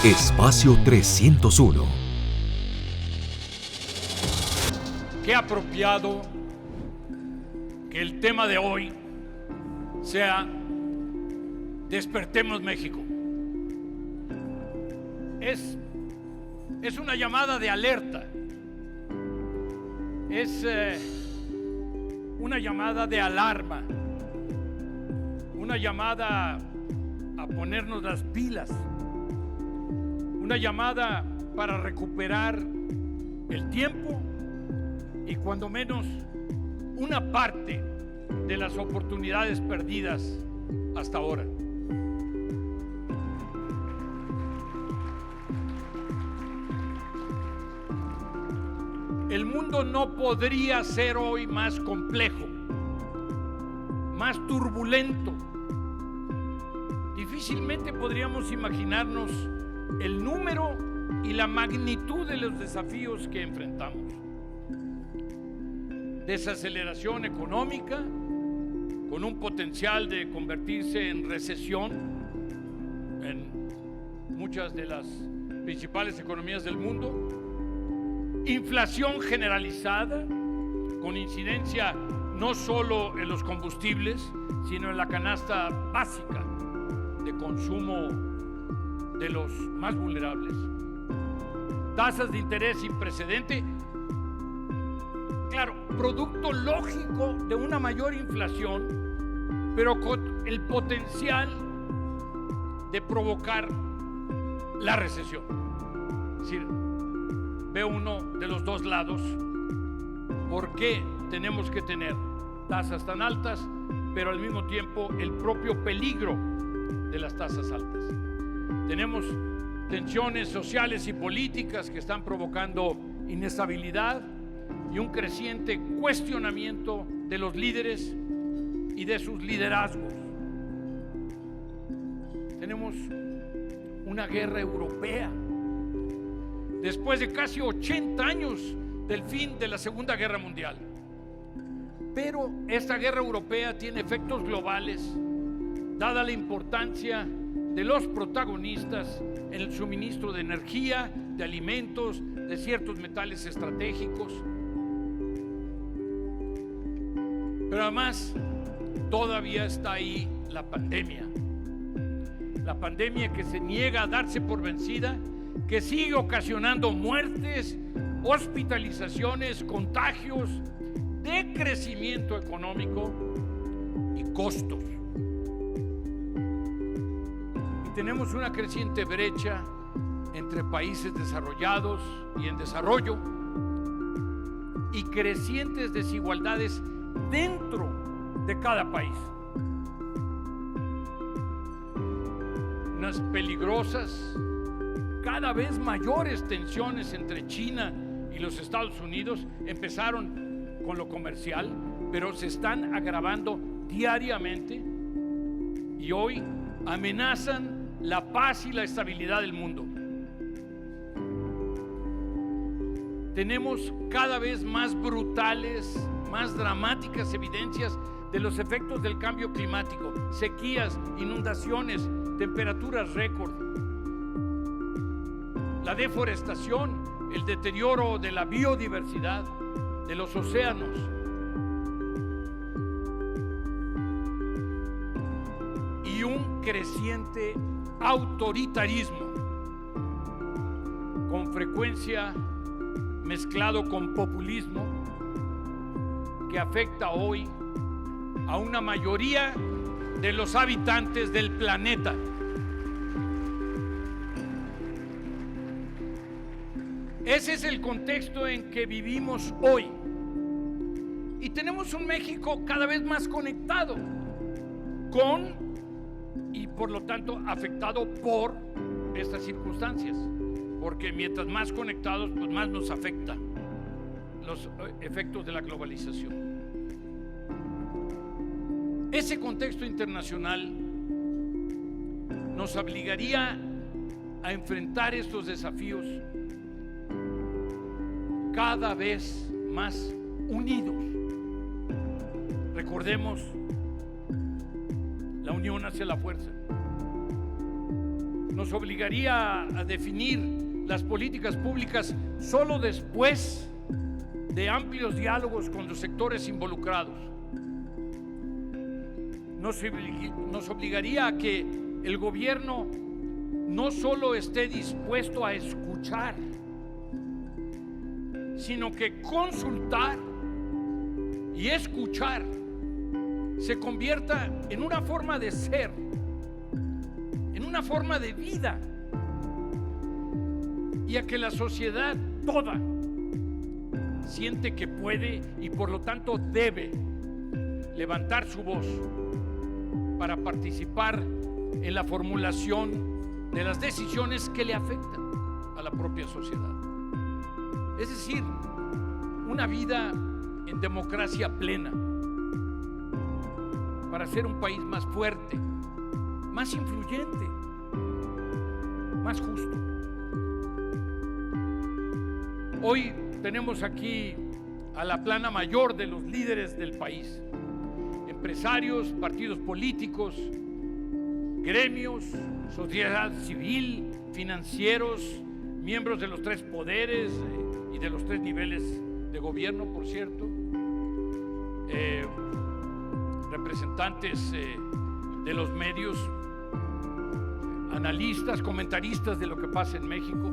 Espacio 301. Qué apropiado que el tema de hoy sea Despertemos México. Es una llamada de alerta, es una llamada de alarma, una llamada a ponernos las pilas, una llamada para recuperar el tiempo y cuando menos una parte de las oportunidades perdidas hasta ahora. El mundo no podría ser hoy más complejo, más turbulento. Difícilmente podríamos imaginarnos el número y la magnitud de los desafíos que enfrentamos. Desaceleración económica, con un potencial de convertirse en recesión en muchas de las principales economías del mundo. Inflación generalizada, con incidencia no solo en los combustibles, sino en la canasta básica de consumo de los más vulnerables. Tasas de interés sin precedente, claro, producto lógico de una mayor inflación, pero con el potencial de provocar la recesión. Es decir, veo uno de los dos lados. ¿Por qué tenemos que tener tasas tan altas, pero al mismo tiempo el propio peligro de las tasas altas? Tenemos tensiones sociales y políticas que están provocando inestabilidad y un creciente cuestionamiento de los líderes y de sus liderazgos. Tenemos una guerra europea. Después de casi 80 años del fin de la Segunda Guerra Mundial. Pero esta guerra europea tiene efectos globales, dada la importancia de los protagonistas en el suministro de energía, de alimentos, de ciertos metales estratégicos. Pero además, todavía está ahí la pandemia. La pandemia que se niega a darse por vencida, que sigue ocasionando muertes, hospitalizaciones, contagios, decrecimiento económico y costos. Y tenemos una creciente brecha entre países desarrollados y en desarrollo y crecientes desigualdades dentro de cada país. Unas peligrosas, cada vez mayores tensiones entre China y los Estados Unidos empezaron con lo comercial, pero se están agravando diariamente y hoy amenazan la paz y la estabilidad del mundo. Tenemos cada vez más brutales, más dramáticas evidencias de los efectos del cambio climático, sequías, inundaciones, temperaturas récord. La deforestación, el deterioro de la biodiversidad, de los océanos. Y un creciente autoritarismo, con frecuencia mezclado con populismo, que afecta hoy a una mayoría de los habitantes del planeta. Ese es el contexto en que vivimos hoy. Y tenemos un México cada vez más conectado con y por lo tanto afectado por estas circunstancias. Porque mientras más conectados, pues más nos afecta los efectos de la globalización. Ese contexto internacional nos obligaría a enfrentar estos desafíos cada vez más unidos. Recordemos, la unión hace la fuerza. nos obligaría a definir las políticas públicas solo después de amplios diálogos con los sectores involucrados. Nos obligaría a que el gobierno no solo esté dispuesto a escuchar, sino que consultar y escuchar se convierta en una forma de ser, en una forma de vida, y a que la sociedad toda siente que puede y por lo tanto debe levantar su voz para participar en la formulación de las decisiones que le afectan a la propia sociedad. Es decir, una vida en democracia plena para ser un país más fuerte, más influyente, más justo. Hoy tenemos aquí a la plana mayor de los líderes del país: empresarios, partidos políticos, gremios, sociedad civil, financieros, miembros de los tres poderes y de los tres niveles de gobierno, por cierto, representantes de los medios, analistas, comentaristas de lo que pasa en México.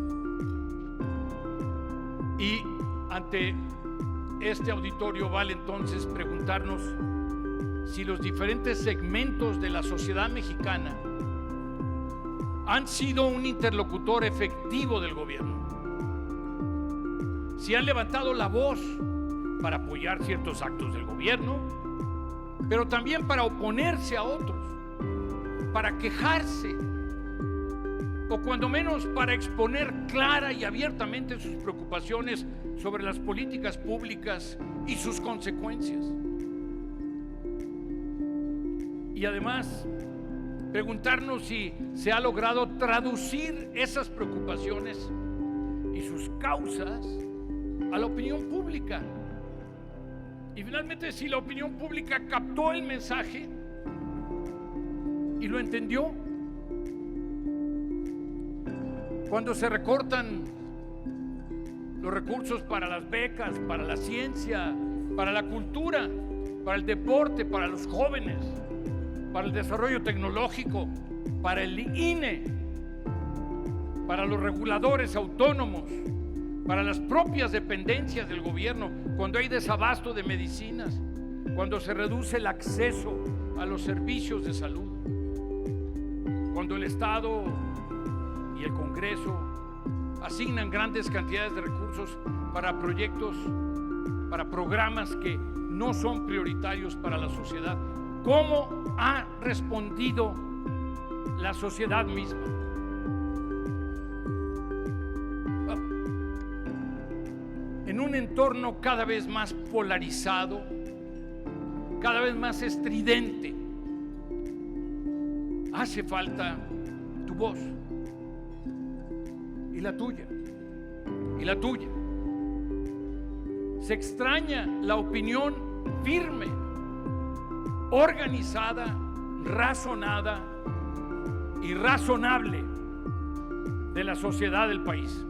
Y ante este auditorio vale entonces preguntarnos si los diferentes segmentos de la sociedad mexicana han sido un interlocutor efectivo del gobierno, si han levantado la voz para apoyar ciertos actos del gobierno, pero también para oponerse a otros, para quejarse, o cuando menos para exponer clara y abiertamente sus preocupaciones sobre las políticas públicas y sus consecuencias. Y además, preguntarnos si se ha logrado traducir esas preocupaciones y sus causas a la opinión pública. Y finalmente, si la opinión pública captó el mensaje y lo entendió. Cuando se recortan los recursos para las becas, para la ciencia, para la cultura, para el deporte, para los jóvenes, para el desarrollo tecnológico, para el INE, para los reguladores autónomos, para las propias dependencias del gobierno, cuando hay desabasto de medicinas, cuando se reduce el acceso a los servicios de salud, cuando el Estado y el Congreso asignan grandes cantidades de recursos para proyectos, para programas que no son prioritarios para la sociedad. ¿Cómo ha respondido la sociedad misma? En un entorno cada vez más polarizado, cada vez más estridente, hace falta tu voz y la tuya y la tuya. Se extraña la opinión firme, organizada, razonada y razonable de la sociedad del país.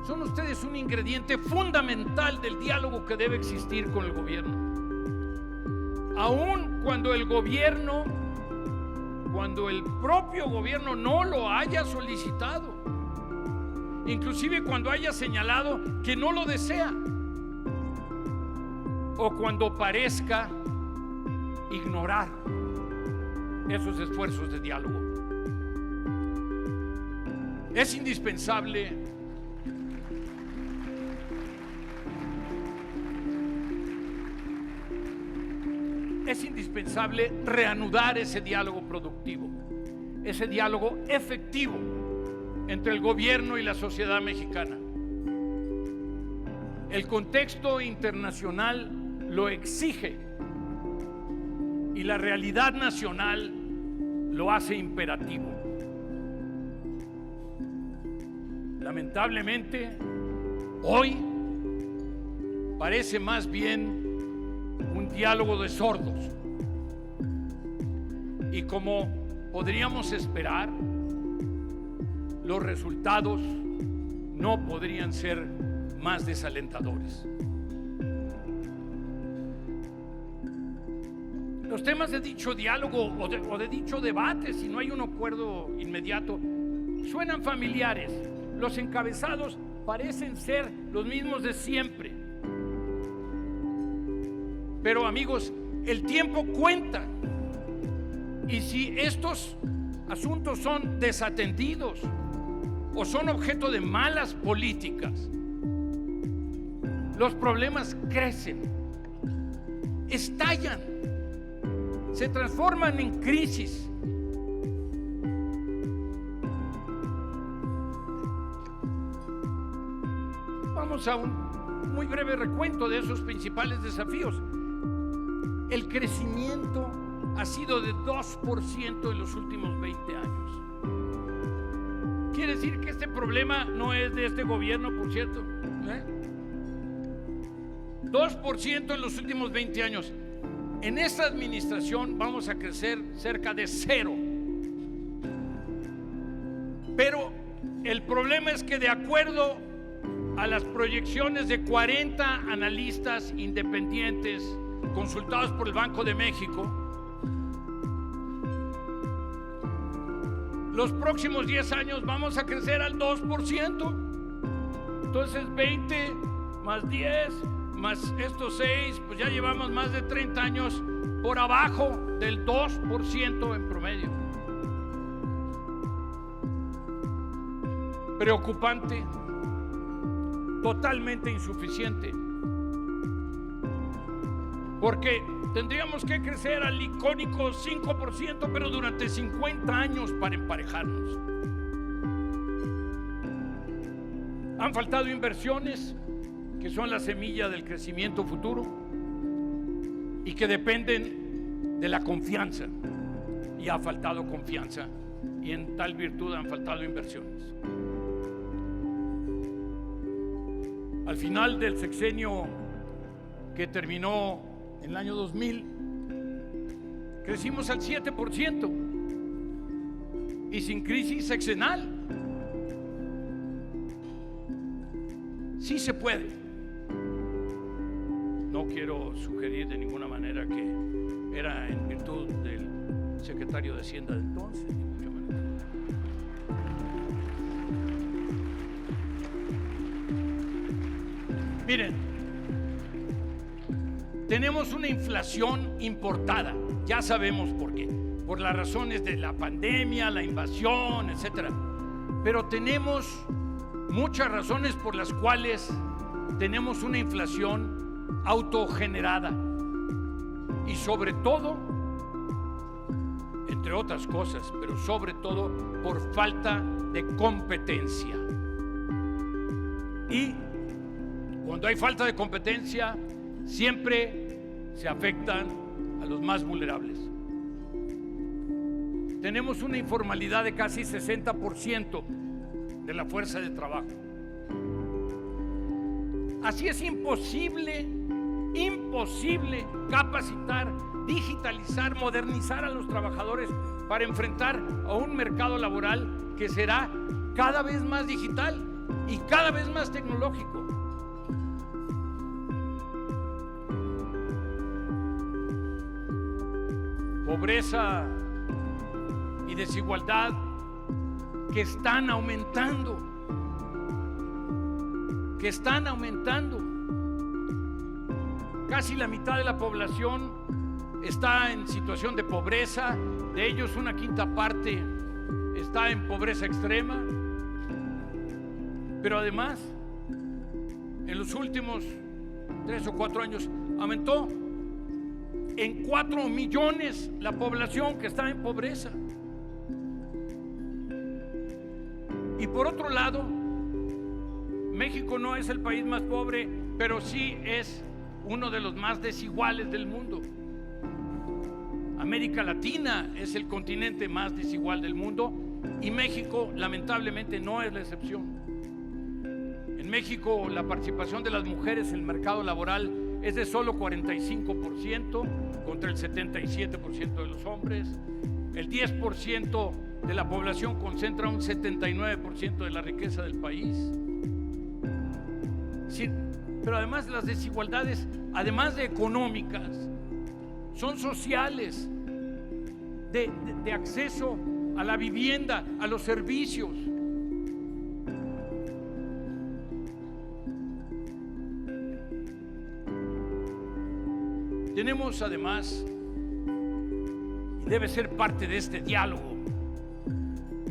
Son ustedes un ingrediente fundamental del diálogo que debe existir con el gobierno. Aun cuando el propio gobierno no lo haya solicitado, inclusive cuando haya señalado que no lo desea, o cuando parezca ignorar esos esfuerzos de diálogo. Es indispensable reanudar ese diálogo productivo, ese diálogo efectivo entre el gobierno y la sociedad mexicana. El contexto internacional lo exige y la realidad nacional lo hace imperativo. Lamentablemente, hoy parece más bien un diálogo de sordos. Y como podríamos esperar, los resultados no podrían ser más desalentadores. Los temas de dicho diálogo o de dicho debate, si no hay un acuerdo inmediato, suenan familiares. Los encabezados parecen ser los mismos de siempre. Pero amigos, el tiempo cuenta. Y si estos asuntos son desatendidos o son objeto de malas políticas, los problemas crecen, estallan, se transforman en crisis. Vamos a un muy breve recuento de esos principales desafíos. El crecimiento ha sido de 2% en los últimos 20 años. Quiere decir que este problema no es de este gobierno, por cierto. 2% en los últimos 20 años. En esta administración vamos a crecer cerca de 0. Pero el problema es que, de acuerdo a las proyecciones de 40 analistas independientes consultados por el Banco de México, los próximos 10 años vamos a crecer al 2%. Entonces 20 más 10 más estos 6, pues ya llevamos más de 30 años por abajo del 2% en promedio. Preocupante, totalmente insuficiente, porque tendríamos que crecer al icónico 5%, pero durante 50 años para emparejarnos. Han faltado inversiones, que son la semilla del crecimiento futuro y que dependen de la confianza. Y ha faltado confianza, y en tal virtud han faltado inversiones. Al final del sexenio que terminó en el año 2000, crecimos al 7% y sin crisis sexenal. Sí se puede. No quiero sugerir de ninguna manera que era en virtud del secretario de Hacienda de entonces, ni mucho menos. Miren, tenemos una inflación importada, ya sabemos por qué, por las razones de la pandemia, la invasión, etcétera. Pero tenemos muchas razones por las cuales tenemos una inflación autogenerada, y sobre todo, entre otras cosas, pero sobre todo por falta de competencia. Y cuando hay falta de competencia, siempre se afectan a los más vulnerables. Tenemos una informalidad de casi 60% de la fuerza de trabajo. Así es imposible capacitar, digitalizar, modernizar a los trabajadores para enfrentar a un mercado laboral que será cada vez más digital y cada vez más tecnológico. Pobreza y desigualdad que están aumentando. Casi la mitad de la población está en situación de pobreza, de ellos una quinta parte está en pobreza extrema. Pero además, en los últimos 3 o 4 años aumentó en 4 millones la población que está en pobreza. Y por otro lado, México no es el país más pobre, pero sí es uno de los más desiguales del mundo. América Latina es el continente más desigual del mundo y México lamentablemente no es la excepción. En México la participación de las mujeres en el mercado laboral es de solo 45% contra el 77% de los hombres. El 10% de la población concentra un 79% de la riqueza del país. Sí, pero además las desigualdades, además de económicas, son sociales, de acceso a la vivienda, a los servicios. Tenemos además, y debe ser parte de este diálogo,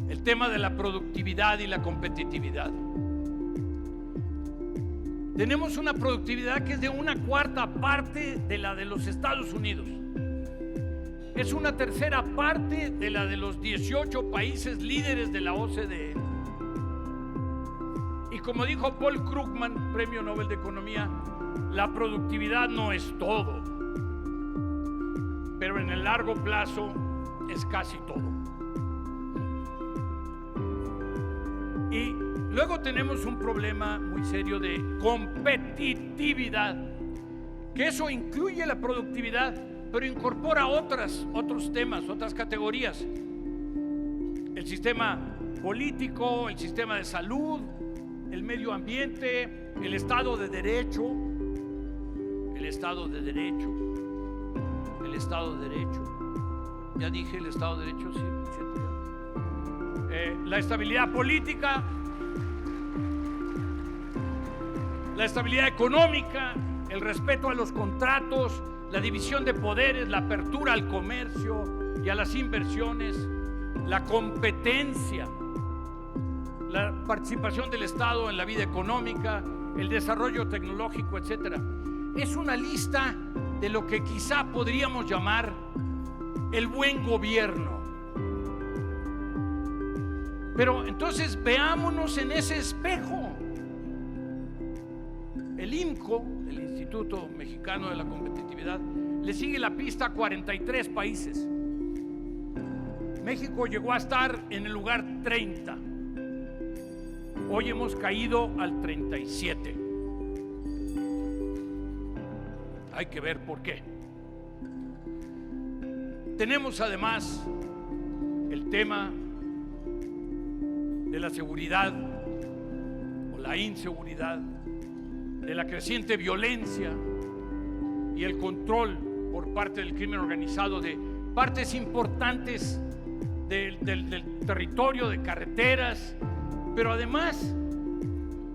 el tema de la productividad y la competitividad. Tenemos una productividad que es de 1/4 parte de la de los Estados Unidos. Es 1/3 parte de la de los 18 países líderes de la OCDE. Y como dijo Paul Krugman, Premio Nobel de Economía, la productividad no es todo, pero en el largo plazo es casi todo. Y luego tenemos un problema muy serio de competitividad, que eso incluye la productividad, pero incorpora otros temas, otras categorías. El sistema político, el sistema de salud, el medio ambiente, el Estado de Derecho, el Estado de Derecho, el Estado de Derecho. Ya dije el Estado de Derecho, sí. La estabilidad política, la estabilidad económica, el respeto a los contratos, la división de poderes, la apertura al comercio y a las inversiones, la competencia, la participación del Estado en la vida económica, el desarrollo tecnológico, etc. Es una lista de lo que quizá podríamos llamar el buen gobierno. Pero entonces veámonos en ese espejo. El IMCO, el Instituto Mexicano de la Competitividad, le sigue la pista a 43 países. México llegó a estar en el lugar 30. Hoy hemos caído al 37. Hay que ver por qué. Tenemos además el tema de la seguridad o la inseguridad, de la creciente violencia y el control por parte del crimen organizado de partes importantes del territorio, de carreteras, pero además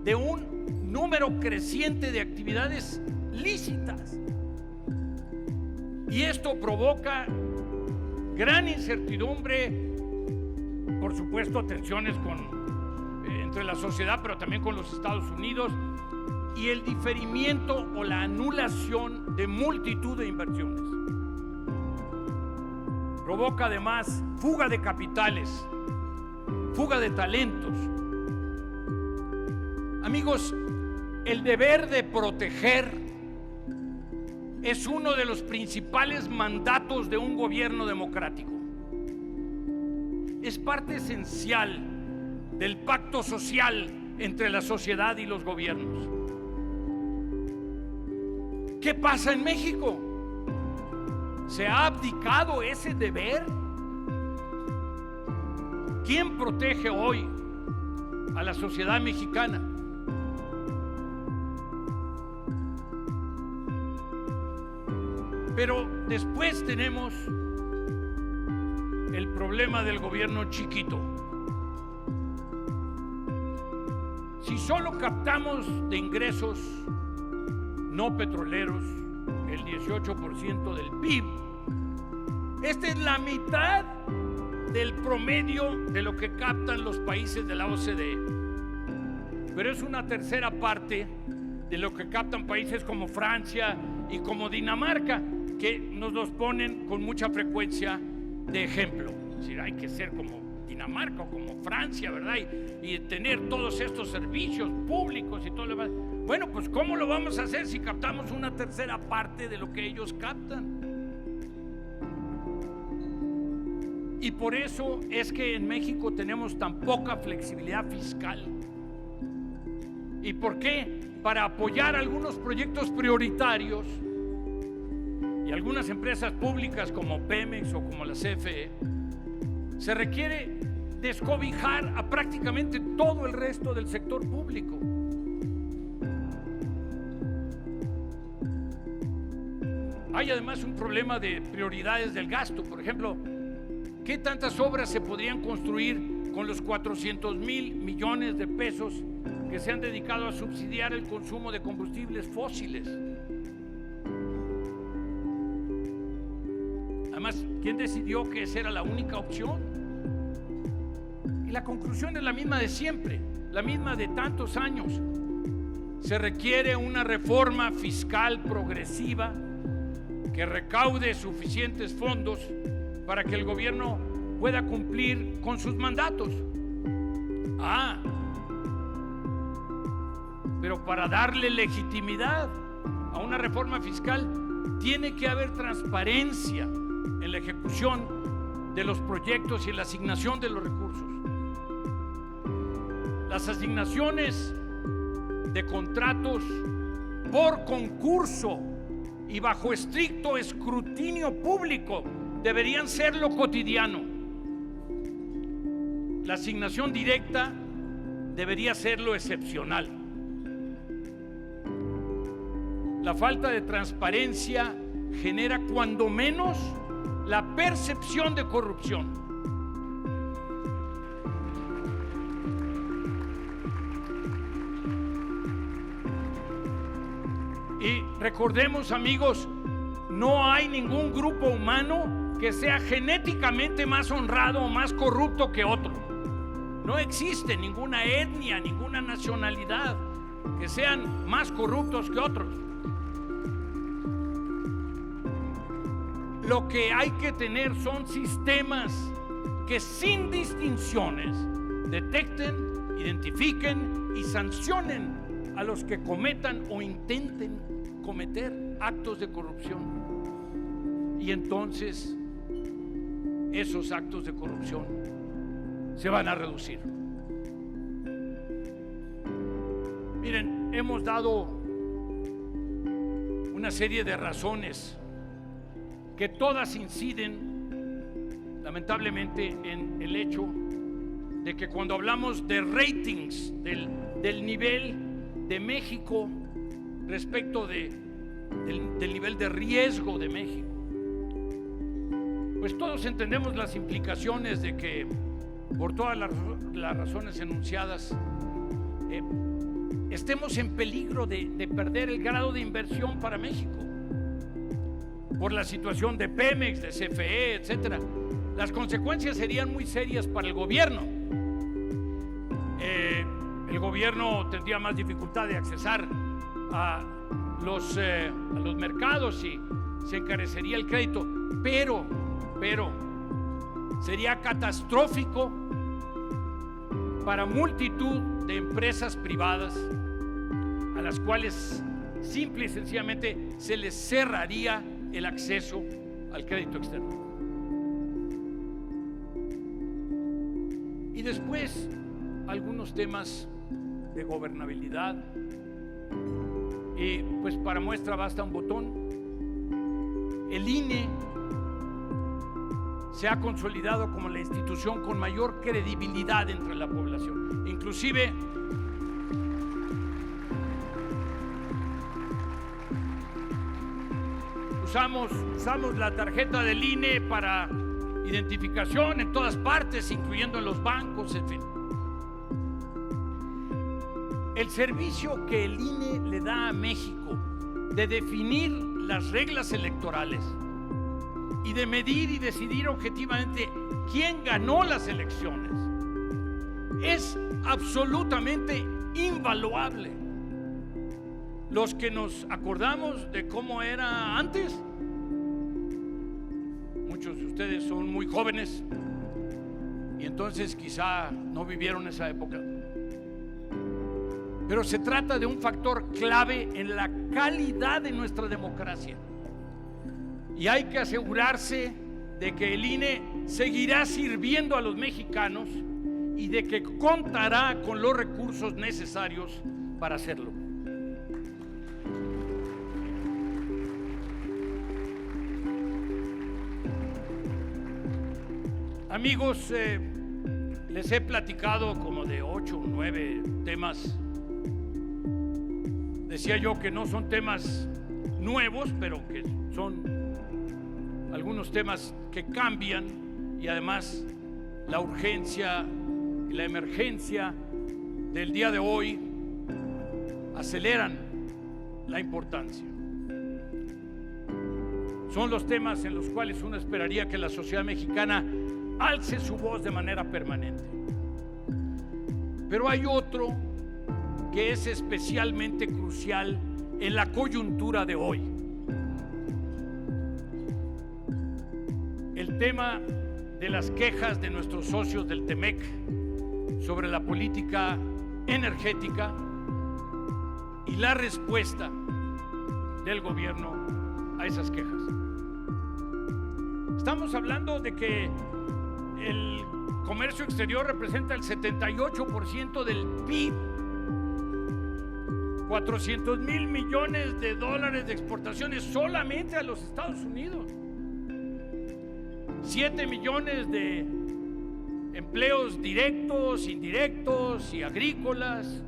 de un número creciente de actividades lícitas. Y esto provoca gran incertidumbre, por supuesto tensiones entre la sociedad, pero también con los Estados Unidos, y el diferimiento o la anulación de multitud de inversiones. Provoca además fuga de capitales, fuga de talentos. Amigos, el deber de proteger es uno de los principales mandatos de un gobierno democrático. Es parte esencial del pacto social entre la sociedad y los gobiernos. ¿Qué pasa en México? ¿Se ha abdicado ese deber? ¿Quién protege hoy a la sociedad mexicana? Pero después tenemos el problema del gobierno chiquito. Si solo captamos de ingresos no petroleros el 18% del PIB, esta es la mitad del promedio de lo que captan los países de la OCDE, pero es 1/3 parte de lo que captan países como Francia y como Dinamarca, que nos los ponen con mucha frecuencia de ejemplo. Es decir, hay que ser como Dinamarca o como Francia, ¿verdad? Y tener todos estos servicios públicos y todo lo demás. Bueno, pues ¿cómo lo vamos a hacer si captamos 1/3 parte de lo que ellos captan? Y por eso es que en México tenemos tan poca flexibilidad fiscal. ¿Y por qué? Para apoyar algunos proyectos prioritarios y algunas empresas públicas como Pemex o como la CFE, se requiere descobijar a prácticamente todo el resto del sector público. Hay además un problema de prioridades del gasto. Por ejemplo, ¿qué tantas obras se podrían construir con los 400,000 millones de pesos que se han dedicado a subsidiar el consumo de combustibles fósiles? Además, ¿quién decidió que esa era la única opción? Y la conclusión es la misma de siempre, la misma de tantos años. Se requiere una reforma fiscal progresiva que recaude suficientes fondos para que el gobierno pueda cumplir con sus mandatos. Pero para darle legitimidad a una reforma fiscal tiene que haber transparencia en la ejecución de los proyectos y en la asignación de los recursos. Las asignaciones de contratos por concurso y bajo estricto escrutinio público deberían ser lo cotidiano. La asignación directa debería ser lo excepcional. La falta de transparencia genera cuando menos la percepción de corrupción. Y recordemos, amigos, no hay ningún grupo humano que sea genéticamente más honrado o más corrupto que otro. No existe ninguna etnia, ninguna nacionalidad que sean más corruptos que otros. Lo que hay que tener son sistemas que sin distinciones detecten, identifiquen y sancionen a los que cometan o intenten cometer actos de corrupción. Y entonces esos actos de corrupción se van a reducir. Miren, hemos dado una serie de razones que todas inciden lamentablemente en el hecho de que cuando hablamos de ratings del nivel de México respecto del nivel de riesgo de México, pues todos entendemos las implicaciones de que por todas las razones enunciadas estemos en peligro de perder el grado de inversión para México por la situación de Pemex, de CFE, etcétera. Las consecuencias serían muy serias para el gobierno. El gobierno tendría más dificultad de accesar a los mercados y se encarecería el crédito, pero sería catastrófico para multitud de empresas privadas a las cuales simple y sencillamente se les cerraría el acceso al crédito externo. Y después algunos temas de gobernabilidad, y pues para muestra basta un botón. El INE se ha consolidado como la institución con mayor credibilidad entre la población. Inclusive usamos la tarjeta del INE para identificación en todas partes, incluyendo en los bancos, en fin. El servicio que el INE le da a México de definir las reglas electorales y de medir y decidir objetivamente quién ganó las elecciones es absolutamente invaluable. Los que nos acordamos de cómo era antes, muchos de ustedes son muy jóvenes y entonces quizá no vivieron esa época, pero se trata de un factor clave en la calidad de nuestra democracia. Y hay que asegurarse de que el INE seguirá sirviendo a los mexicanos y de que contará con los recursos necesarios para hacerlo. Amigos, Les he platicado como de 8 o 9 temas. Decía yo que no son temas nuevos, pero que son algunos temas que cambian, y además la urgencia y la emergencia del día de hoy aceleran la importancia. Son los temas en los cuales uno esperaría que la sociedad mexicana alce su voz de manera permanente. Pero hay otro que es especialmente crucial en la coyuntura de hoy. El tema de las quejas de nuestros socios del TEMEC sobre la política energética y la respuesta del gobierno a esas quejas. Estamos hablando de que el comercio exterior representa el 78% del PIB, 400,000 millones de dólares de exportaciones solamente a los Estados Unidos, 7 millones de empleos directos, indirectos y agrícolas,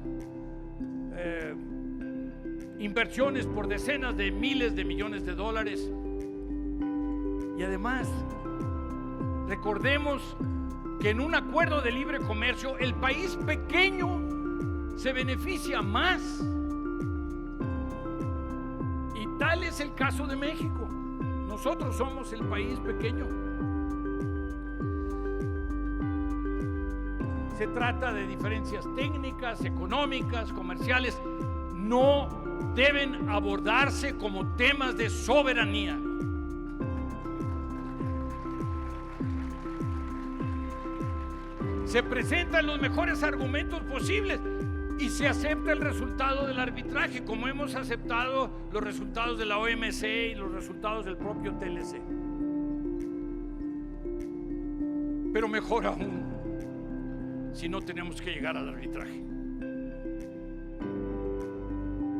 inversiones por decenas de miles de millones de dólares. Y además, recordemos que en un acuerdo de libre comercio el país pequeño se beneficia más. Y tal es el caso de México. Nosotros somos el país pequeño. Se trata de diferencias técnicas, económicas, comerciales. No deben abordarse como temas de soberanía. Se presentan los mejores argumentos posibles y se acepta el resultado del arbitraje, como hemos aceptado los resultados de la OMC y los resultados del propio TLC. Pero mejor aún, si no tenemos que llegar al arbitraje.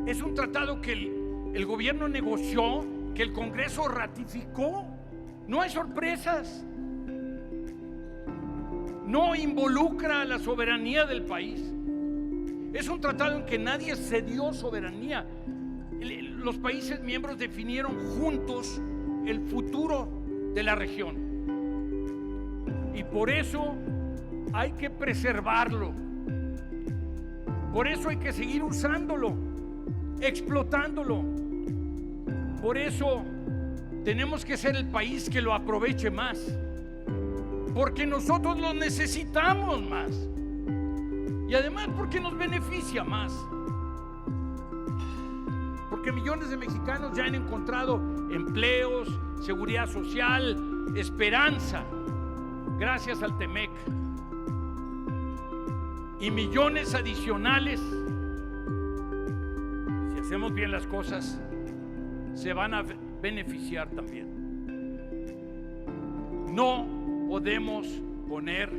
Es un tratado que el gobierno negoció, que el Congreso ratificó. No hay sorpresas. No involucra la soberanía del país. Es un tratado en que nadie cedió soberanía. Los países miembros definieron juntos el futuro de la región. Y por eso hay que preservarlo. Por eso hay que seguir usándolo, explotándolo. Por eso tenemos que ser el país que lo aproveche más. Porque nosotros lo necesitamos más. Y además porque nos beneficia más. Porque millones de mexicanos ya han encontrado empleos, seguridad social, esperanza, gracias al TEMEC. Y millones adicionales, si hacemos bien las cosas, se van a beneficiar también. No podemos poner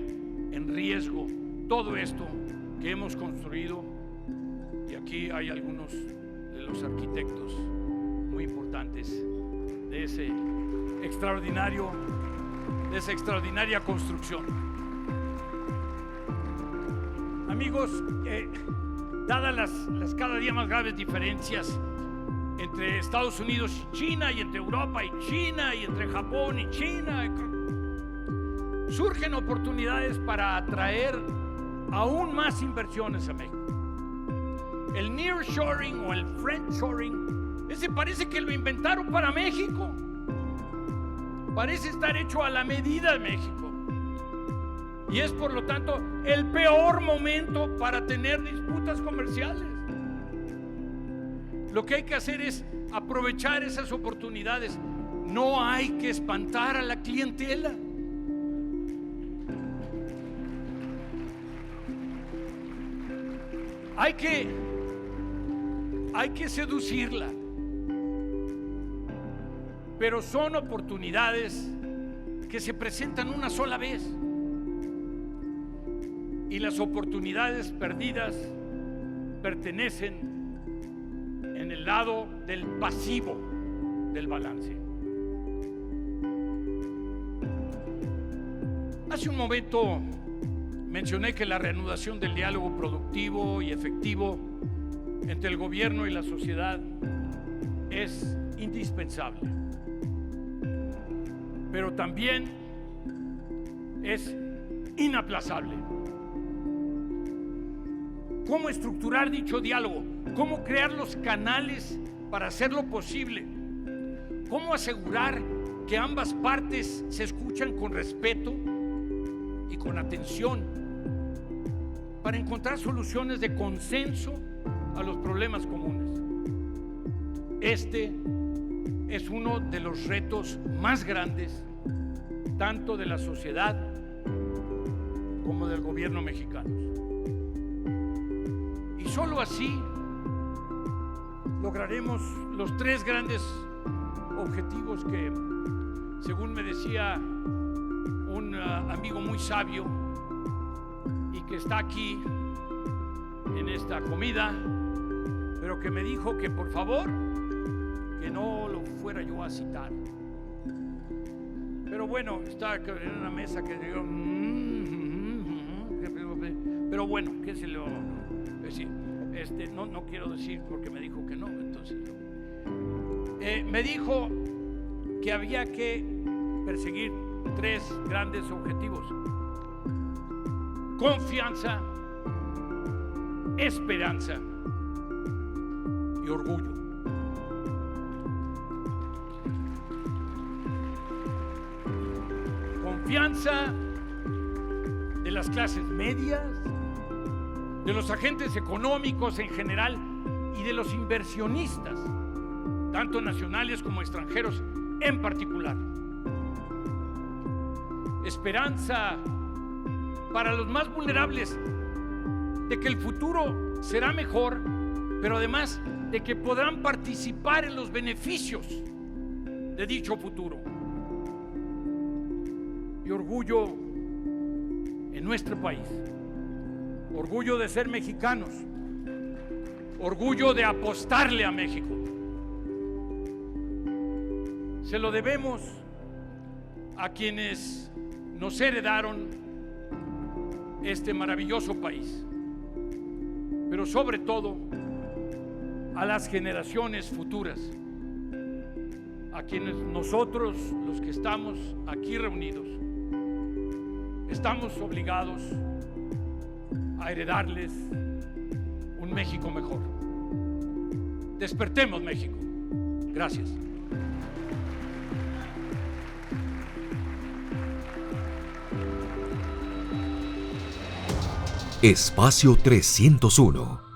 en riesgo todo esto que hemos construido, y aquí hay algunos de los arquitectos muy importantes de esa extraordinaria construcción. Amigos, dadas las cada día más graves diferencias entre Estados Unidos y China, y entre Europa y China, y entre Japón y China, surgen oportunidades para atraer aún más inversiones a México. El nearshoring o el friendshoring, ese parece que lo inventaron para México. Parece estar hecho a la medida de México. Y es por lo tanto el peor momento para tener disputas comerciales. Lo que hay que hacer es aprovechar esas oportunidades. No hay que espantar a la clientela. Hay que seducirla, pero son oportunidades que se presentan una sola vez, y las oportunidades perdidas pertenecen en el lado del pasivo del balance. Hace un momento mencioné que la reanudación del diálogo productivo y efectivo entre el gobierno y la sociedad es indispensable, pero también es inaplazable. ¿Cómo estructurar dicho diálogo? ¿Cómo crear los canales para hacerlo posible? ¿Cómo asegurar que ambas partes se escuchan con respeto y con atención para encontrar soluciones de consenso a los problemas comunes? Este es uno de los retos más grandes, tanto de la sociedad como del gobierno mexicano. Y solo así lograremos los tres grandes objetivos que, según me decía un amigo muy sabio y que está aquí en esta comida, pero que me dijo que por favor que no lo fuera yo a citar. Pero bueno, está en una mesa que digo, pero bueno, ¿qué se le va a decir? No quiero decir porque me dijo que no, entonces me dijo que había que perseguir tres grandes objetivos: confianza, esperanza y orgullo. Confianza de las clases medias, de los agentes económicos en general y de los inversionistas, tanto nacionales como extranjeros en particular. Esperanza para los más vulnerables de que el futuro será mejor, pero además de que podrán participar en los beneficios de dicho futuro. Y orgullo en nuestro país, orgullo de ser mexicanos, orgullo de apostarle a México. Se lo debemos a quienes nos heredaron este maravilloso país, pero sobre todo a las generaciones futuras, a quienes nosotros, los que estamos aquí reunidos, estamos obligados a heredarles un México mejor. Despertemos, México. Gracias. Espacio 301.